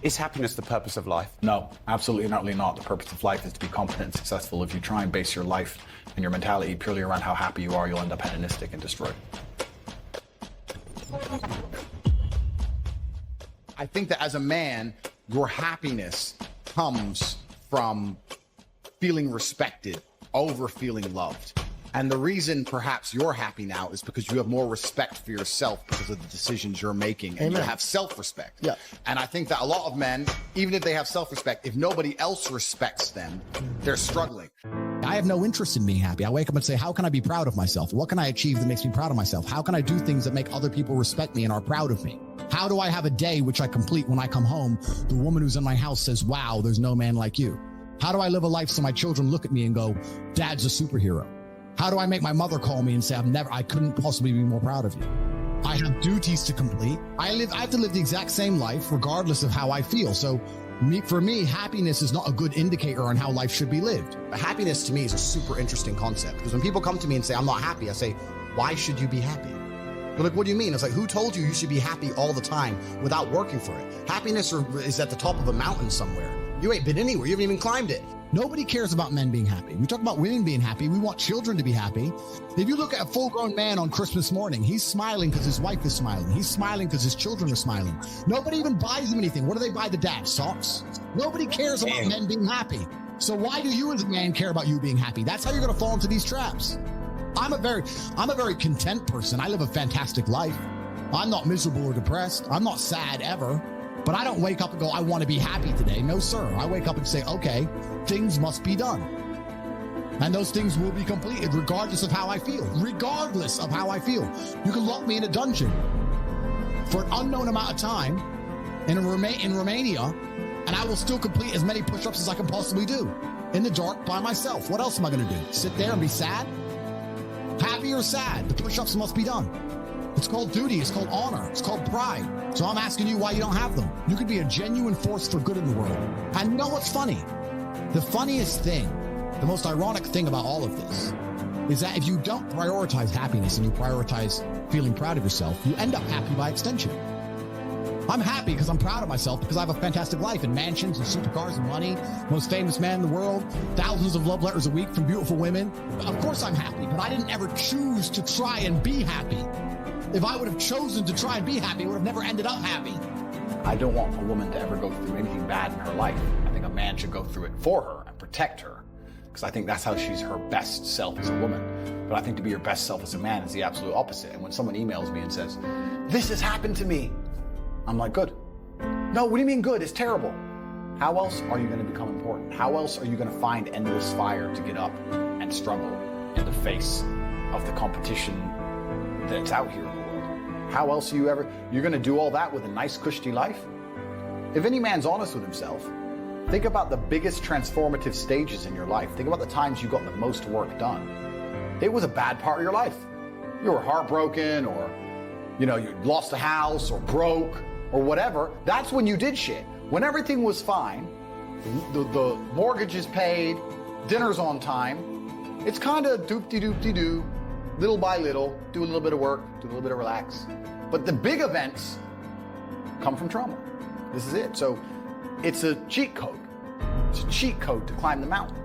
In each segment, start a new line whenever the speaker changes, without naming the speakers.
Is happiness the purpose of life?
No, absolutely not. The purpose of life is to be competent and successful. If you try and base your life and your mentality purely around how happy you are, you'll end up hedonistic and destroyed.
I think that as a man, your happiness comes from feeling respected over feeling loved. And the reason perhaps you're happy now is because you have more respect for yourself because of the decisions you're making. And you have self-respect.
Yeah.
And I think that a lot of men, even if they have self-respect, if nobody else respects them, they're struggling.
I have no interest in being happy. I wake up and say, how can I be proud of myself? What can I achieve that makes me proud of myself? How can I do things that make other people respect me and are proud of me? How do I have a day which I complete when I come home? The woman who's in my house says, wow, there's no man like you. How do I live a life so my children look at me and go, Dad's a superhero? How do I make my mother call me and say, I couldn't possibly be more proud of you? I have duties to complete. I have to live the exact same life regardless of how I feel. So for me, happiness is not a good indicator on how life should be lived.
Happiness to me is a super interesting concept because when people come to me and say, I'm not happy, I say, why should you be happy? They're like, what do you mean? It's like, who told you should be happy all the time without working for it? Happiness is at the top of a mountain somewhere. You ain't been anywhere. You haven't even climbed it.
Nobody cares about men being happy. We talk about women being happy. We want children to be happy. If you look at a full-grown man on Christmas morning, he's smiling because his wife is smiling. He's smiling because his children are smiling. Nobody even buys him anything. What do they buy the dad? Socks? Nobody cares about men being happy. So why do you as a man care about you being happy? That's how you're going to fall into these traps. I'm a very content person. I live a fantastic life. I'm not miserable or depressed. I'm not sad ever. But I don't wake up and go, I want to be happy today. No, sir. I wake up and say, okay, things must be done. And those things will be completed regardless of how I feel. Regardless of how I feel. You can lock me in a dungeon for an unknown amount of time in Romania, and I will still complete as many push-ups as I can possibly do in the dark by myself. What else am I going to do? Sit there and be sad? Happy or sad? The push-ups must be done. It's called duty. It's called honor. It's called pride. So I'm asking you why you don't have them. You could be a genuine force for good in the world. And you know what's funny? The funniest thing, the most ironic thing about all of this is that if you don't prioritize happiness and you prioritize feeling proud of yourself, you end up happy by extension. I'm happy because I'm proud of myself because I have a fantastic life and mansions and supercars and money, most famous man in the world, thousands of love letters a week from beautiful women. Of course I'm happy, but I didn't ever choose to try and be happy. If I would have chosen to try and be happy, I would have never ended up happy.
I don't want a woman to ever go through anything bad in her life. I think a man should go through it for her and protect her, because I think that's how she's her best self as a woman. But I think to be your best self as a man is the absolute opposite. And when someone emails me and says, this has happened to me, I'm like, good. No, what do you mean good? It's terrible. How else are you going to become important? How else are you going to find endless fire to get up and struggle in the face of the competition that's out here in the world? How else are you're going to do all that with a nice, cushy life? If any man's honest with himself, think about the biggest transformative stages in your life. Think about the times you got the most work done. It was a bad part of your life. You were heartbroken, or, you lost a house, or broke, or whatever. That's when you did shit. When everything was fine, the mortgage is paid, dinner's on time, it's kind of doop-de-doop-de-doo, little by little, do a little bit of work, do a little bit of relax. But the big events come from trauma. This is it. So it's a cheat code. It's a cheat code to climb the mountain.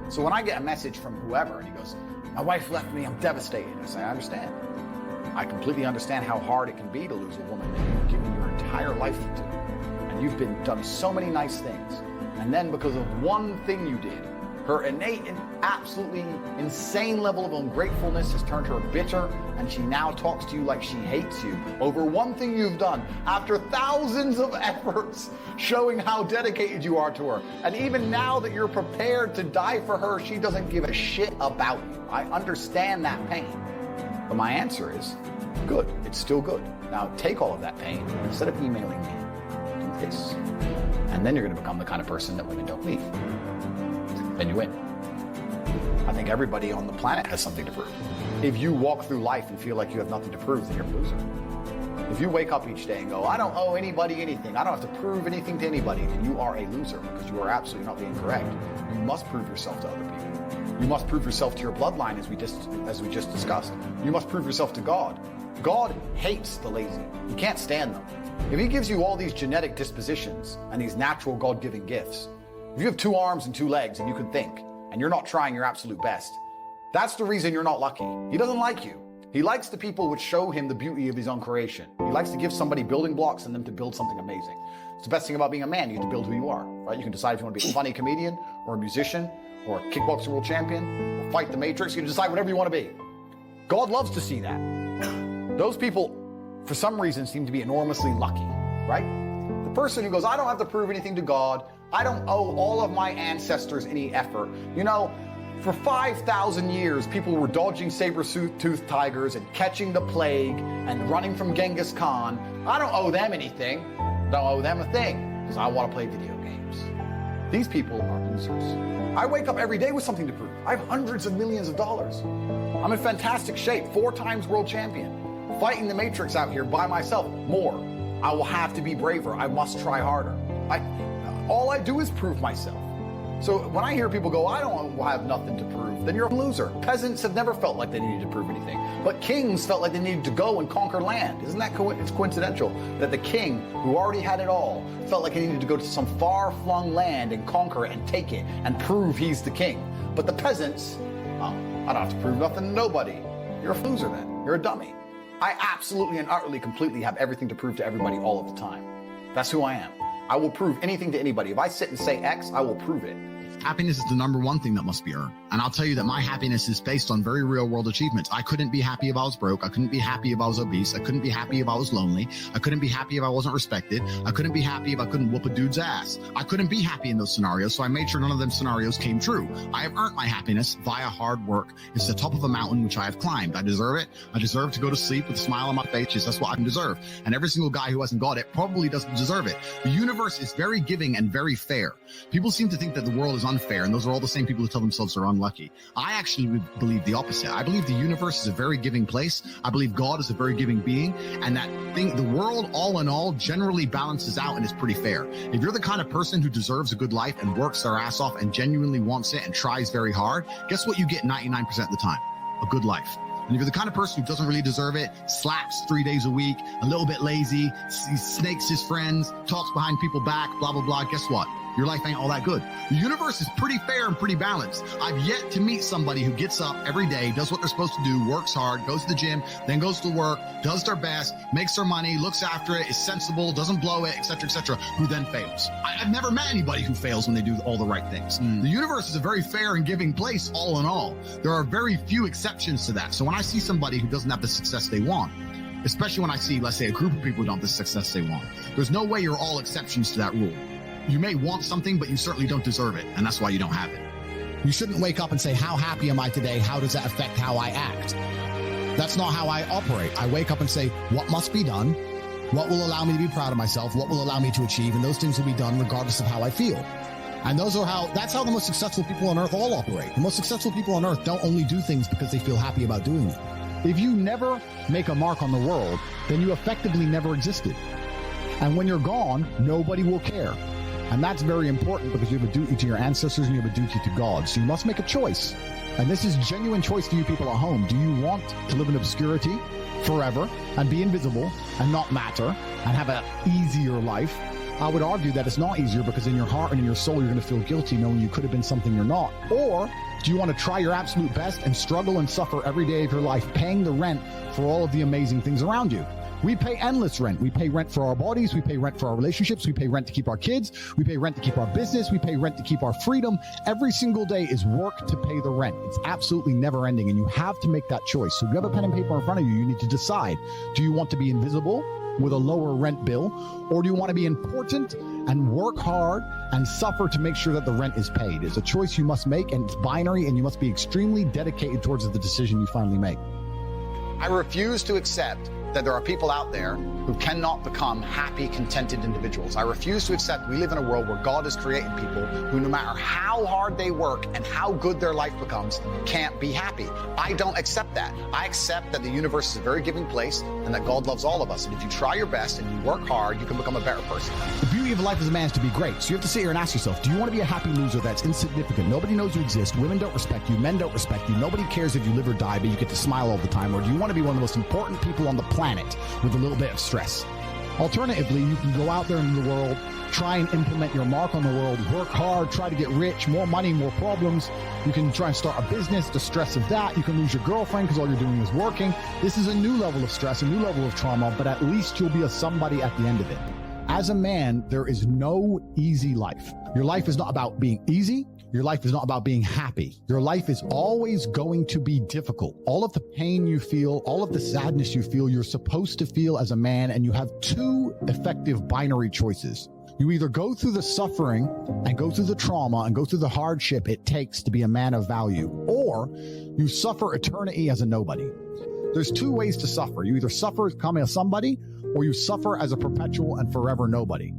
So when I get a message from whoever and he goes, my wife left me, I'm devastated. I say, I understand. I completely understand how hard it can be to lose a woman that you've given your entire life to. And you've done so many nice things. And then because of one thing you did, her innate and absolutely insane level of ungratefulness has turned her bitter, and she now talks to you like she hates you over one thing you've done after thousands of efforts showing how dedicated you are to her. And even now that you're prepared to die for her, she doesn't give a shit about you. I understand that pain. But my answer is, good. It's still good. Now take all of that pain, instead of emailing me, do this. And then you're going to become the kind of person that women don't leave. Then you win. I think everybody on the planet has something to prove. If you walk through life and feel like you have nothing to prove, then you're a loser. If you wake up each day and go, I don't owe anybody anything, I don't have to prove anything to anybody, then you are a loser, because you are absolutely not being correct. You must prove yourself to other people. You must prove yourself to your bloodline, as we just discussed. You must prove yourself to God. God hates the lazy. He can't stand them. If he gives you all these genetic dispositions and these natural God-given gifts, if you have 2 arms and 2 legs and you can think, and you're not trying your absolute best, that's the reason you're not lucky. He doesn't like you. He likes the people which show him the beauty of his own creation. He likes to give somebody building blocks and them to build something amazing. It's the best thing about being a man. You get to build who you are, right? You can decide if you want to be a funny comedian or a musician or a kickboxing world champion or fight the Matrix. You can decide whatever you want to be. God loves to see that. Those people, for some reason, seem to be enormously lucky, right? The person who goes, I don't have to prove anything to God. I don't owe all of my ancestors any effort. You know, for 5,000 years, people were dodging saber-toothed tigers and catching the plague and running from Genghis Khan. I don't owe them anything. Don't owe them a thing because I want to play video games. These people are losers. I wake up every day with something to prove. I have hundreds of millions of dollars. I'm in fantastic shape, 4 times world champion. Fighting the Matrix out here by myself. More. I will have to be braver. I must try harder. All I do is prove myself. So when I hear people go, I don't have nothing to prove, then you're a loser. Peasants have never felt like they needed to prove anything. But kings felt like they needed to go and conquer land. Isn't that it's coincidental that the king, who already had it all, felt like he needed to go to some far-flung land and conquer it and take it and prove he's the king. But the peasants, I don't have to prove nothing to nobody. You're a loser then. You're a dummy. I absolutely and utterly, completely have everything to prove to everybody all of the time. That's who I am. I will prove anything to anybody. If I sit and say X, I will prove it.
Happiness is the #1 thing that must be earned. And I'll tell you that my happiness is based on very real world achievements. I couldn't be happy if I was broke. I couldn't be happy if I was obese. I couldn't be happy if I was lonely. I couldn't be happy if I wasn't respected. I couldn't be happy if I couldn't whoop a dude's ass. I couldn't be happy in those scenarios, so I made sure none of them scenarios came true. I have earned my happiness via hard work. It's the top of a mountain which I have climbed. I deserve it. I deserve to go to sleep with a smile on my face. Just that's what I deserve. And every single guy who hasn't got it probably doesn't deserve it. The universe is very giving and very fair. People seem to think that the world is unfair, and those are all the same people who tell themselves they're unlucky. I actually believe the opposite. I believe the universe is a very giving place. I believe God is a very giving being, and that thing, the world, all in all, generally balances out and is pretty fair. If you're the kind of person who deserves a good life and works their ass off and genuinely wants it and tries very hard, guess what you get 99% of the time? A good life. And if you're the kind of person who doesn't really deserve it, slaps 3 days a week, a little bit lazy, snakes his friends, talks behind people's back, blah, blah, blah, guess what? Your life ain't all that good. The universe is pretty fair and pretty balanced. I've yet to meet somebody who gets up every day, does what they're supposed to do, works hard, goes to the gym, then goes to work, does their best, makes their money, looks after it, is sensible, doesn't blow it, etc., who then fails. I've never met anybody who fails when they do all the right things. The universe is a very fair and giving place, all in all. There are very few exceptions to that. So when I see somebody who doesn't have the success they want, especially when I see, let's say, a group of people who don't have the success they want, there's no way you're all exceptions to that rule. You may want something, but you certainly don't deserve it, and that's why you don't have it.
You shouldn't wake up and say, how happy am I today? How does that affect how I act? That's not how I operate. I wake up and say, what must be done? What will allow me to be proud of myself? What will allow me to achieve? And those things will be done regardless of how I feel. And that's how the most successful people on earth all operate. The most successful people on earth don't only do things because they feel happy about doing it. If you never make a mark on the world, then you effectively never existed. And when you're gone, nobody will care. And that's very important because you have a duty to your ancestors and you have a duty to God. So you must make a choice. And this is genuine choice to you people at home. Do you want to live in obscurity forever and be invisible and not matter and have an easier life? I would argue that it's not easier because in your heart and in your soul, you're going to feel guilty knowing you could have been something you're not. Or do you want to try your absolute best and struggle and suffer every day of your life, paying the rent for all of the amazing things around you? We pay endless rent. We pay rent for our bodies. We pay rent for our relationships. We pay rent to keep our kids. We pay rent to keep our business. We pay rent to keep our freedom. Every single day is work to pay the rent. It's absolutely never ending, and you have to make that choice. So if you have a pen and paper in front of you, you need to decide. Do you want to be invisible with a lower rent bill, or do you want to be important and work hard and suffer to make sure that the rent is paid? It's a choice you must make, and it's binary, and you must be extremely dedicated towards the decision you finally make.
I refuse to accept that there are people out there who cannot become happy, contented individuals. I refuse to accept we live in a world where God has created people who, no matter how hard they work and how good their life becomes, can't be happy. I don't accept that. I accept that the universe is a very giving place and that God loves all of us. And if you try your best and you work hard, you can become a better person.
The beauty of life as a man is to be great. So you have to sit here and ask yourself, do you want to be a happy loser that's insignificant? Nobody knows you exist. Women don't respect you. Men don't respect you. Nobody cares if you live or die, but you get to smile all the time. Or do you want to be one of the most important people on the planet with a little bit of stress?
Alternatively, you can go out there in the world, try and implement your mark on the world, work hard, try to get rich, more money, more problems. You can try and start a business, the stress of that. You can lose your girlfriend because all you're doing is working. This is a new level of stress, a new level of trauma, but at least you'll be a somebody at the end of it. As a man, there is no easy life. Your life is not about being easy. Your life is not about being happy. Your life is always going to be difficult. All of the pain you feel, all of the sadness you feel, you're supposed to feel as a man, and you have two effective binary choices. You either go through the suffering and go through the trauma and go through the hardship it takes to be a man of value, or you suffer eternity as a nobody. There's two ways to suffer. You either suffer as becoming a somebody, or you suffer as a perpetual and forever nobody.